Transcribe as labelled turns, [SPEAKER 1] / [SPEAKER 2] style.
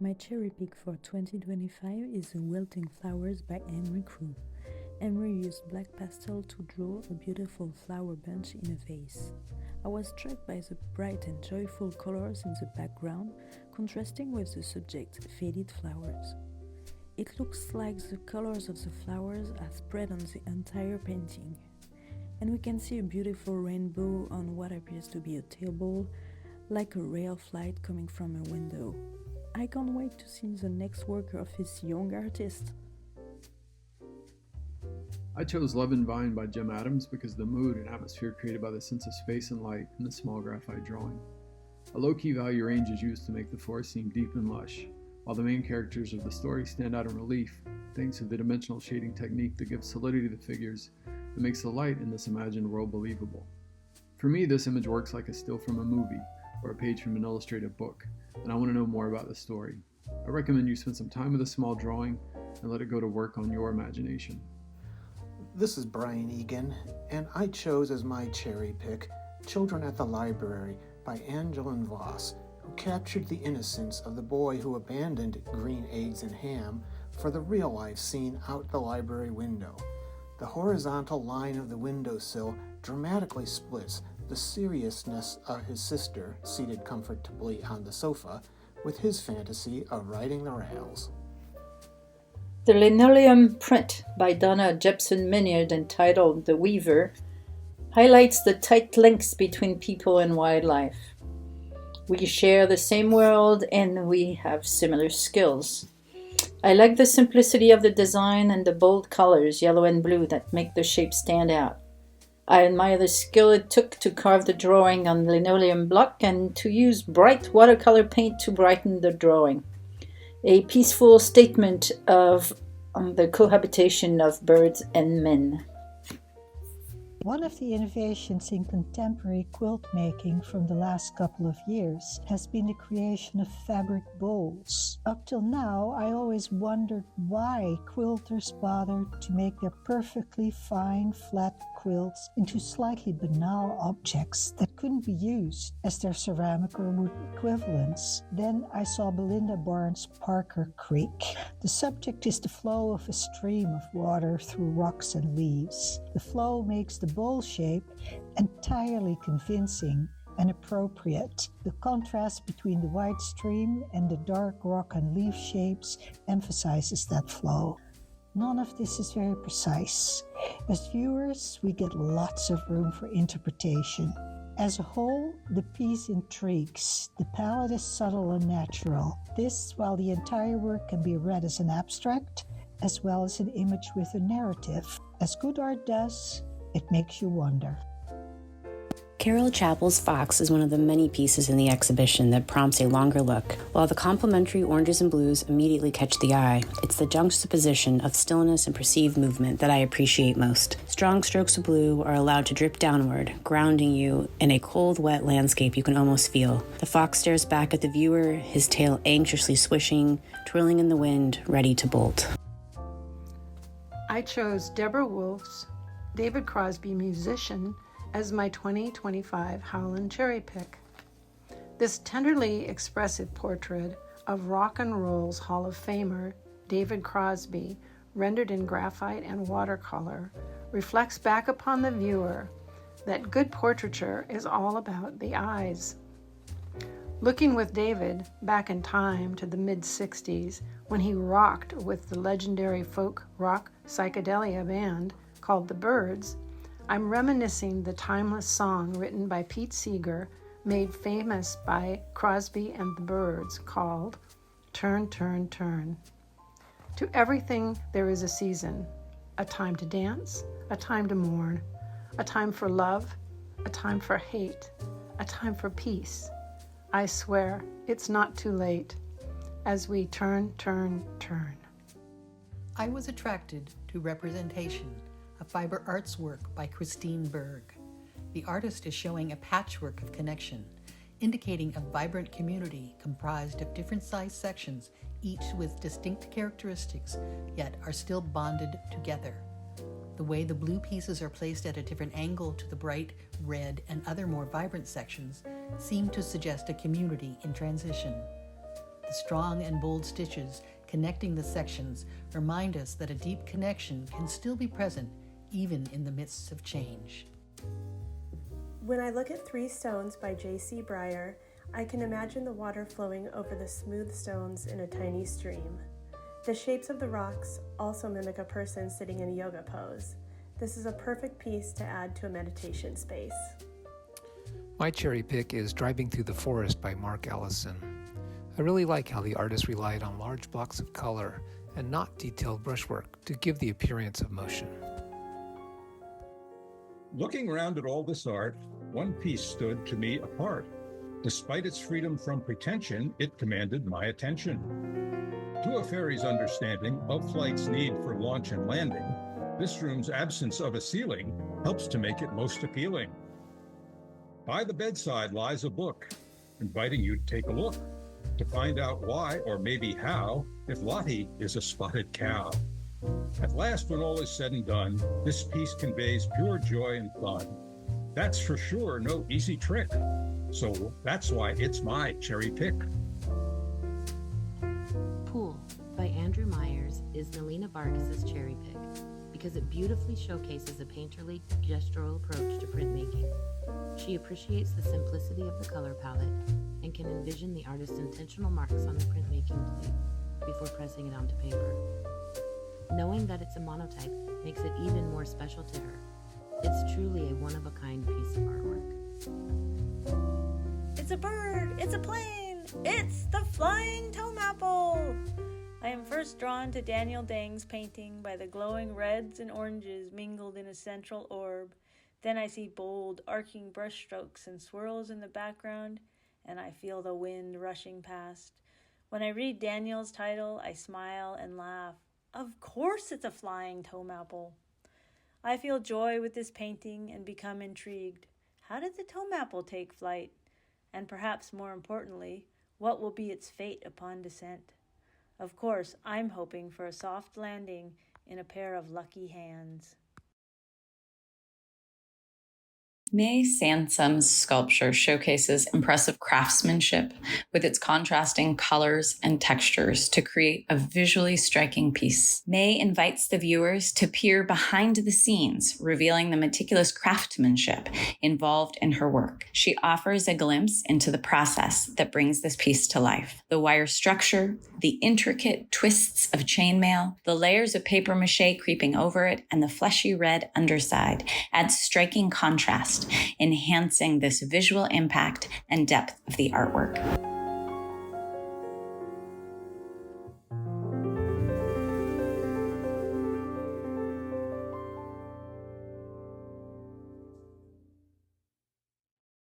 [SPEAKER 1] My cherry pick for 2025 is The Wilting Flowers by Henry Crew. Henry used black pastel to draw a beautiful flower bunch in a vase. I was struck by the bright and joyful colors in the background, contrasting with the subject's faded flowers. It looks like the colors of the flowers are spread on the entire painting. And we can see a beautiful rainbow on what appears to be a table, like a ray of light coming from a window. I can't wait to see the next work of this young artist.
[SPEAKER 2] I chose Love and Vine by Jim Adams because of the mood and atmosphere created by the sense of space and light in the small graphite drawing. A low-key value range is used to make the forest seem deep and lush, while the main characters of the story stand out in relief thanks to the dimensional shading technique that gives solidity to the figures and makes the light in this imagined world believable. For me, this image works like a still from a movie or a page from an illustrated book, and I want to know more about the story. I recommend you spend some time with a small drawing and let it go to work on your imagination.
[SPEAKER 3] This is Brian Egan, and I chose as my cherry pick Children at the Library by Angelin Voss, who captured the innocence of the boy who abandoned green eggs and ham for the real-life scene out the library window. The horizontal line of the windowsill dramatically splits the seriousness of his sister, seated comfortably on the sofa, with his fantasy of riding the rails.
[SPEAKER 4] The linoleum print by Donna Jepson Minyard, entitled The Weaver, highlights the tight links between people and wildlife. We share the same world and we have similar skills. I like the simplicity of the design and the bold colors, yellow and blue, that make the shape stand out. I admire the skill it took to carve the drawing on linoleum block and to use bright watercolor paint to brighten the drawing. A peaceful statement of the cohabitation of birds and men.
[SPEAKER 5] One of the innovations in contemporary quilt making from the last couple of years has been the creation of fabric bowls. Up till now, I always wondered why quilters bothered to make their perfectly fine, flat quilts into slightly banal objects that couldn't be used as their ceramic or wood equivalents. Then I saw Belinda Barnes' Parker Creek. The subject is the flow of a stream of water through rocks and leaves. The flow makes the bowl shape entirely convincing and appropriate. The contrast between the wide stream and the dark rock and leaf shapes emphasizes that flow. None of this is very precise. As viewers, we get lots of room for interpretation. As a whole, the piece intrigues. The palette is subtle and natural. This, while the entire work can be read as an abstract, as well as an image with a narrative. As good art does, it makes you wonder.
[SPEAKER 6] Carol Chappell's Fox is one of the many pieces in the exhibition that prompts a longer look. While the complementary oranges and blues immediately catch the eye, it's the juxtaposition of stillness and perceived movement that I appreciate most. Strong strokes of blue are allowed to drip downward, grounding you in a cold, wet landscape you can almost feel. The fox stares back at the viewer, his tail anxiously swishing, twirling in the wind, ready to bolt.
[SPEAKER 7] I chose Deborah Wolf's David Crosby Musician as my 2025 Howland cherry pick. This tenderly expressive portrait of rock and roll's Hall of Famer David Crosby, rendered in graphite and watercolor, reflects back upon the viewer that good portraiture is all about the eyes. Looking with David back in time to the mid-60s, when he rocked with the legendary folk rock psychedelia band called The Byrds, I'm reminiscing the timeless song written by Pete Seeger, made famous by Crosby and the Byrds, called Turn, Turn, Turn. To everything there is a season, a time to dance, a time to mourn, a time for love, a time for hate, a time for peace. I swear it's not too late as we turn, turn, turn.
[SPEAKER 8] I was attracted to Representation, a fiber arts work by Christine Berg. The artist is showing a patchwork of connection, indicating a vibrant community comprised of different sized sections, each with distinct characteristics, yet are still bonded together. The way the blue pieces are placed at a different angle to the bright red and other more vibrant sections seem to suggest a community in transition. The strong and bold stitches connecting the sections remind us that a deep connection can still be present even in the midst of change.
[SPEAKER 9] When I look at Three Stones by J.C. Breyer, I can imagine the water flowing over the smooth stones in a tiny stream. The shapes of the rocks also mimic a person sitting in a yoga pose. This is a perfect piece to add to a meditation space.
[SPEAKER 10] My cherry pick is Driving Through the Forest by Mark Ellison. I really like how the artist relied on large blocks of color and not detailed brushwork to give the appearance of motion.
[SPEAKER 11] Looking around at all this art, one piece stood to me apart. Despite its freedom from pretension, it commanded my attention. To a fairy's understanding of flight's need for launch and landing, this room's absence of a ceiling helps to make it most appealing. By the bedside lies a book, inviting you to take a look, to find out why, or maybe how, if Lottie is a spotted cow. At last, when all is said and done, this piece conveys pure joy and fun. That's for sure no easy trick, so that's why it's my cherry pick.
[SPEAKER 12] Pool by Andrew Myers is Nelina Vargas's cherry pick because it beautifully showcases a painterly, gestural approach to printmaking. She appreciates the simplicity of the color palette and can envision the artist's intentional marks on the printmaking tape before pressing it onto paper. Knowing that it's a monotype makes it even more special to her. It's truly a one-of-a-kind piece of artwork.
[SPEAKER 13] It's a bird! It's a plane! It's the flying toadapple! I am first drawn to Daniel Dang's painting by the glowing reds and oranges mingled in a central orb. Then I see bold, arcing brushstrokes and swirls in the background, and I feel the wind rushing past. When I read Daniel's title, I smile and laugh. Of course it's a flying toadapple. I feel joy with this painting and become intrigued. How did the toadapple take flight? And perhaps more importantly, what will be its fate upon descent? Of course, I'm hoping for a soft landing in a pair of lucky hands.
[SPEAKER 14] May Sansom's sculpture showcases impressive craftsmanship with its contrasting colors and textures to create a visually striking piece. May invites the viewers to peer behind the scenes, revealing the meticulous craftsmanship involved in her work. She offers a glimpse into the process that brings this piece to life. The wire structure, the intricate twists of chainmail, the layers of paper mache creeping over it, and the fleshy red underside add striking contrast, enhancing this visual impact and depth of the artwork.